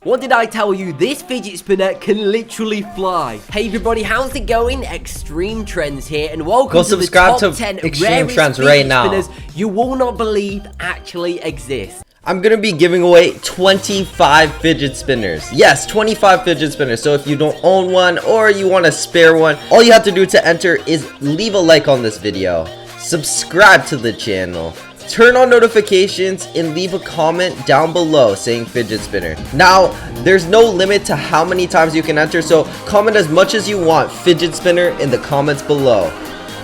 What did I tell you? This fidget spinner can literally fly. Hey everybody, how's it going? Extreme Trends here, and welcome to the top 10 Extreme rarest Trends fidget right now. spinners you will not believe actually exist. I'm gonna be giving away 25 fidget spinners. Yes, 25 fidget spinners. So if you don't own one or you want to spare one, all you have to do to enter is leave a like on this video, subscribe to the channel, turn on notifications, and leave a comment down below saying fidget spinner. Now, there's no limit to how many times you can enter, so comment as much as you want fidget spinner in the comments below.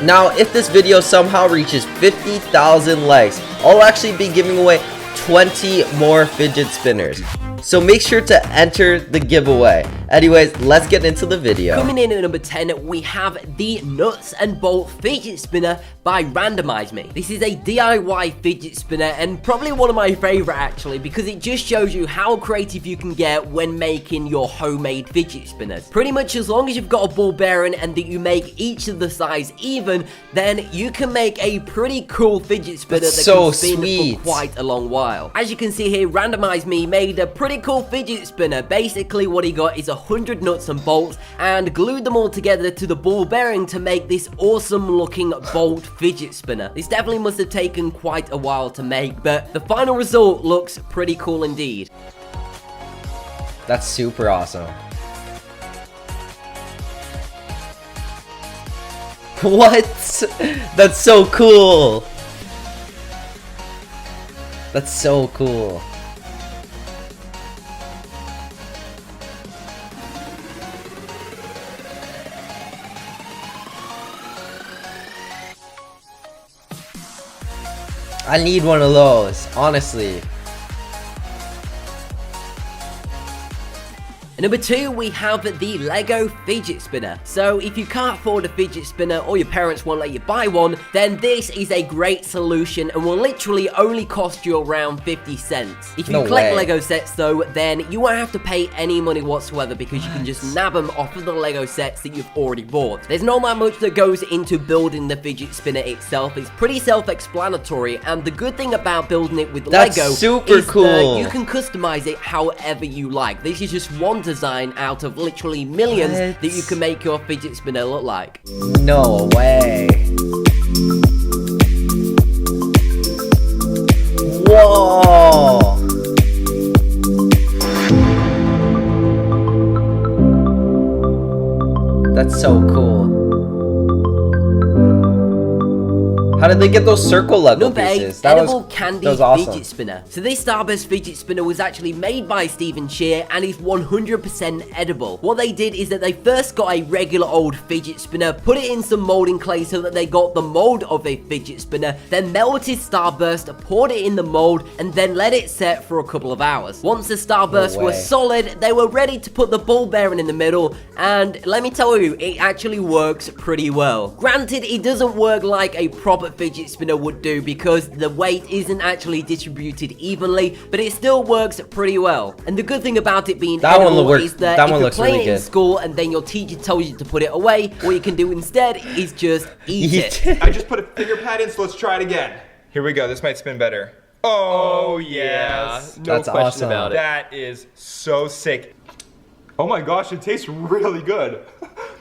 Now, if this video somehow reaches 50,000 likes, I'll actually be giving away 20 more fidget spinners. So make sure to enter the giveaway. Anyways, let's get into the video. Coming in at number 10, we have the Nuts and Bolt Fidget Spinner by Randomize Me. This is a DIY fidget spinner and probably one of my favorite actually, because it just shows you how creative you can get when making your homemade fidget spinners. Pretty much as long as you've got a ball bearing and that you make each of the size even, then you can make a pretty cool fidget spinner that can spin for quite a long while. As you can see here, Randomize Me made a pretty cool fidget spinner. Basically what he got is 100 nuts and bolts and glued them all together to the ball bearing to make this awesome looking bolt fidget spinner. This definitely must have taken quite a while to make, but the final result looks pretty cool indeed. That's super awesome. What? That's so cool. That's so cool. I need one of those, honestly. At number 2, we have the Lego Fidget Spinner. So if you can't afford a fidget spinner or your parents won't let you buy one, then this is a great solution and will literally only cost you around 50 cents. If you collect Lego sets though, then you won't have to pay any money whatsoever because you can just nab them off of the Lego sets that you've already bought. There's not that much that goes into building the fidget spinner itself. It's pretty self-explanatory, and the good thing about building it with Lego is that you can customize it however you like. This is just one design out of literally millions that you can make your fidget spinner look like. No way. Whoa. That's so cool. How did they get those circle Lego pieces? Edible Candy Fidget Spinner. So this Starburst fidget spinner was actually made by Stephen Shear and is 100% edible. What they did is that they first got a regular old fidget spinner, put it in some molding clay so that they got the mold of a fidget spinner, then melted Starburst, poured it in the mold, and then let it set for a couple of hours. Once the Starburst was solid, they were ready to put the ball bearing in the middle, and let me tell you, it actually works pretty well. Granted, it doesn't work like a proper fidget spinner would do because the weight isn't actually distributed evenly, but it still works pretty well. And the good thing about it being edible is that if you're playing it in school and then your teacher tells you to put it away, what you can do instead is just eat it. I just put a finger pad in, so let's try it again. Here we go. This might spin better. Oh yes. No question about it. That is so sick. Oh my gosh, it tastes really good.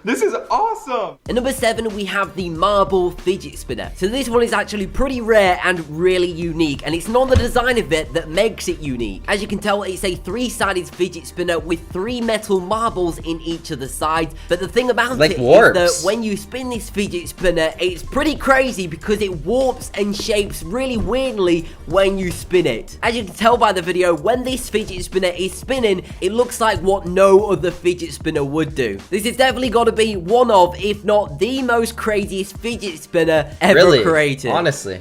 This is awesome! At number 7, we have the Marble Fidget Spinner. So this one is actually pretty rare and really unique, and it's not the design of it that makes it unique. As you can tell, it's a 3-sided fidget spinner with 3 metal marbles in each of the sides, but the thing about it is that when you spin this fidget spinner, it's pretty crazy because it warps and shapes really weirdly when you spin it. As you can tell by the video, when this fidget spinner is spinning, it looks like what no other fidget spinner would do. This has definitely got to be one of, if not the most craziest fidget spinner ever created. Honestly.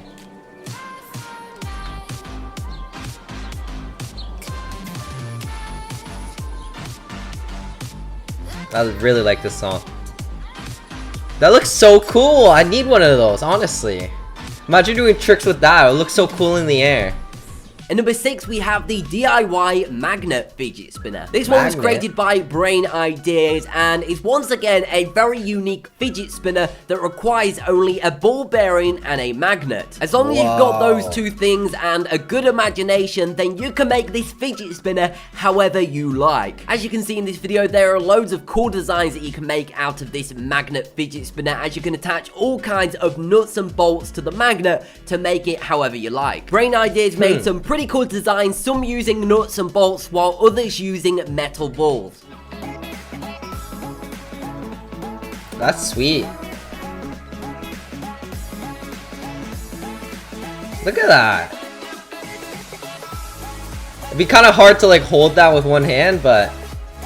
I really like this song. That looks so cool. I need one of those, honestly. Imagine doing tricks with that. It looks so cool in the air. And number 6, we have the DIY Magnet Fidget Spinner. This one was created by Brain Ideas and is once again a very unique fidget spinner that requires only a ball bearing and a magnet. As long as you've got those two things and a good imagination, then you can make this fidget spinner however you like. As you can see in this video, there are loads of cool designs that you can make out of this magnet fidget spinner, as you can attach all kinds of nuts and bolts to the magnet to make it however you like. Brain Ideas made some pretty cool designs, some using nuts and bolts while others using metal balls. That's sweet. Look at that. It'd be kind of hard to like hold that with one hand, but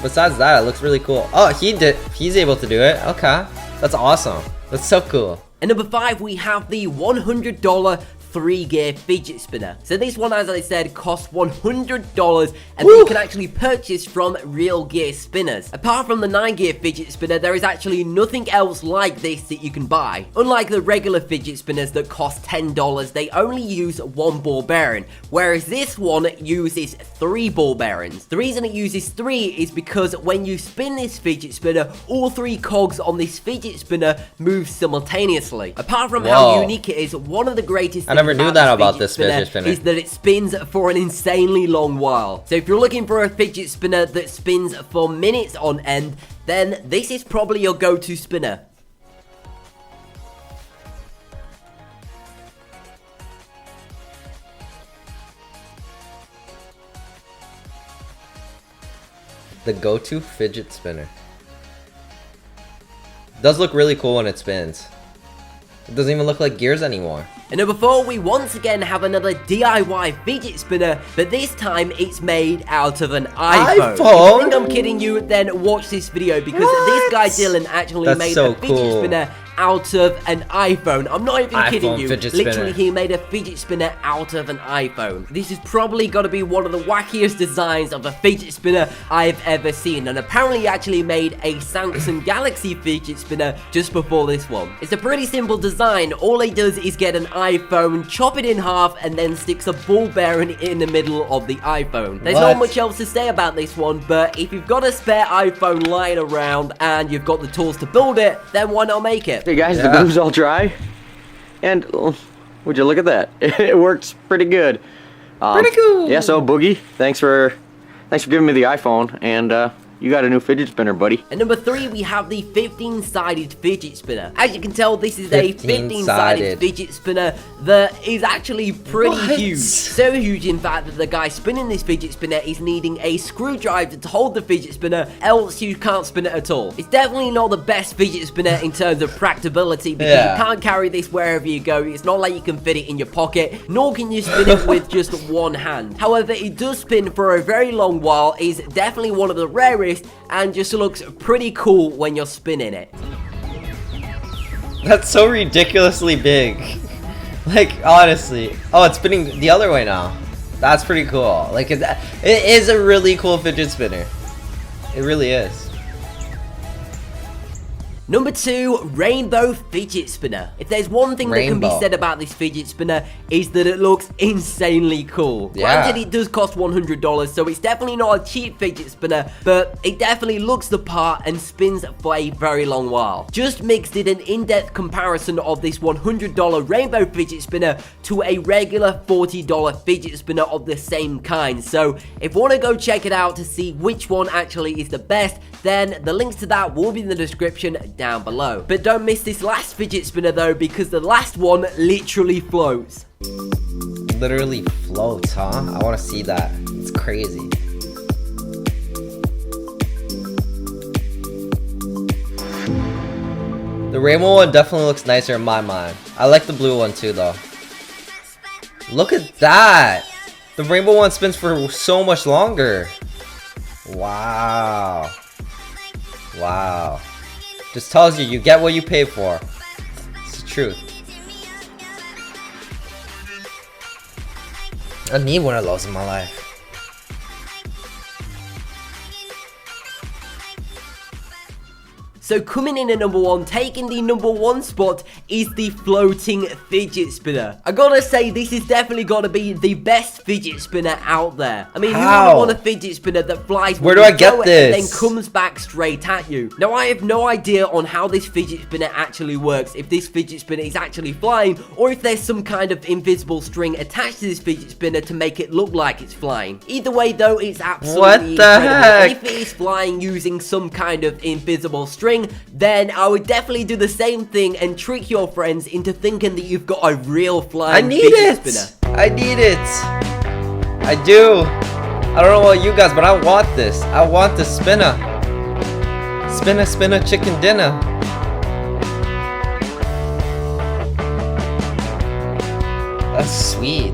besides that, it looks really cool. Oh, he's able to do it. Okay. That's awesome. That's so cool. And number 5, we have the $100 3-gear fidget spinner. So this one, as I said, costs $100 and you can actually purchase from Real Gear Spinners. Apart from the 9-gear fidget spinner, there is actually nothing else like this that you can buy. Unlike the regular fidget spinners that cost $10, they only use 1 ball bearing, whereas this one uses 3 ball bearings. The reason it uses 3 is because when you spin this fidget spinner, all 3 cogs on this fidget spinner move simultaneously. Apart from how unique it is, one of the greatest I never knew that about this fidget spinner is that it spins for an insanely long while. So if you're looking for a fidget spinner that spins for minutes on end, then this is probably your go-to spinner. The go-to fidget spinner. It does look really cool when it spins. It doesn't even look like gears anymore. And number 4, we once again have another DIY fidget spinner, but this time it's made out of an iPhone. If you think I'm kidding you, then watch this video, because this guy Dylan actually made a fidget spinner out of an iPhone. I'm not even kidding you. Literally, he made a fidget spinner out of an iPhone. This is probably got to be one of the wackiest designs of a fidget spinner I've ever seen. And apparently he actually made a Samsung Galaxy fidget spinner just before this one. It's a pretty simple design. All he does is get an iPhone, chop it in half, and then sticks a ball bearing in the middle of the iPhone. There's not much else to say about this one, but if you've got a spare iPhone lying around and you've got the tools to build it, then why not make it? Hey guys, the glue's all dry, and would you look at that? It works pretty good. Pretty cool. Yeah, so Boogie, thanks for giving me the iPhone, and you got a new fidget spinner, buddy. And number 3, we have the 15-sided fidget spinner. As you can tell, this is a 15-sided fidget spinner that is actually pretty huge. So huge, in fact, that the guy spinning this fidget spinner is needing a screwdriver to hold the fidget spinner, else you can't spin it at all. It's definitely not the best fidget spinner in terms of practicability, because you can't carry this wherever you go. It's not like you can fit it in your pocket, nor can you spin it with just one hand. However, it does spin for a very long while, is definitely one of the rarest, and just looks pretty cool when you're spinning it. That's so ridiculously big. Like, honestly. Oh, it's spinning the other way now. That's pretty cool. Like, it is a really cool fidget spinner. It really is. Number 2, Rainbow Fidget Spinner. If there's one thing that can be said about this fidget spinner, is that it looks insanely cool. Granted, it does cost $100, so it's definitely not a cheap fidget spinner, but it definitely looks the part and spins for a very long while. Just Mix did an in-depth comparison of this $100 Rainbow Fidget Spinner to a regular $40 fidget spinner of the same kind. So if you want to go check it out to see which one actually is the best, then the links to that will be in the description down below. But don't miss this last fidget spinner though, because the last one literally floats. Literally floats, huh? I want to see that. It's crazy. The rainbow one definitely looks nicer in my mind. I like the blue one too though. Look at that! The rainbow one spins for so much longer. Wow. Wow. Just tells you get what you pay for. It's the truth. I need one of those in my life. So coming in at number 1, taking the number 1 spot is the floating fidget spinner. I gotta say, this is definitely gotta be the best fidget spinner out there. I mean, who would want a fidget spinner that flies Where do I get this? and then comes back straight at you? Now, I have no idea on how this fidget spinner actually works, if this fidget spinner is actually flying, or if there's some kind of invisible string attached to this fidget spinner to make it look like it's flying. Either way though, it's absolutely incredible. And if it is flying using some kind of invisible string, then I would definitely do the same thing and trick your friends into thinking that you've got a real flying fidget spinner. I need it. I do. I don't know about you guys, but I want this. I want the spinner. Spinner, spinner, chicken dinner. That's sweet.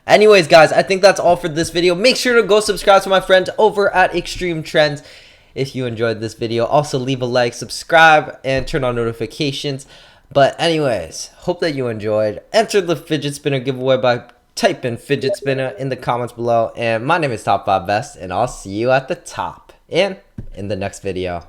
Anyways, guys, I think that's all for this video. Make sure to go subscribe to my friends over at Extreme Trends if you enjoyed this video. Also, leave a like, subscribe, and turn on notifications. But anyways, hope that you enjoyed. Enter the fidget spinner giveaway by typing fidget spinner in the comments below. And my name is Top 5 Best, and I'll see you at the top and in the next video.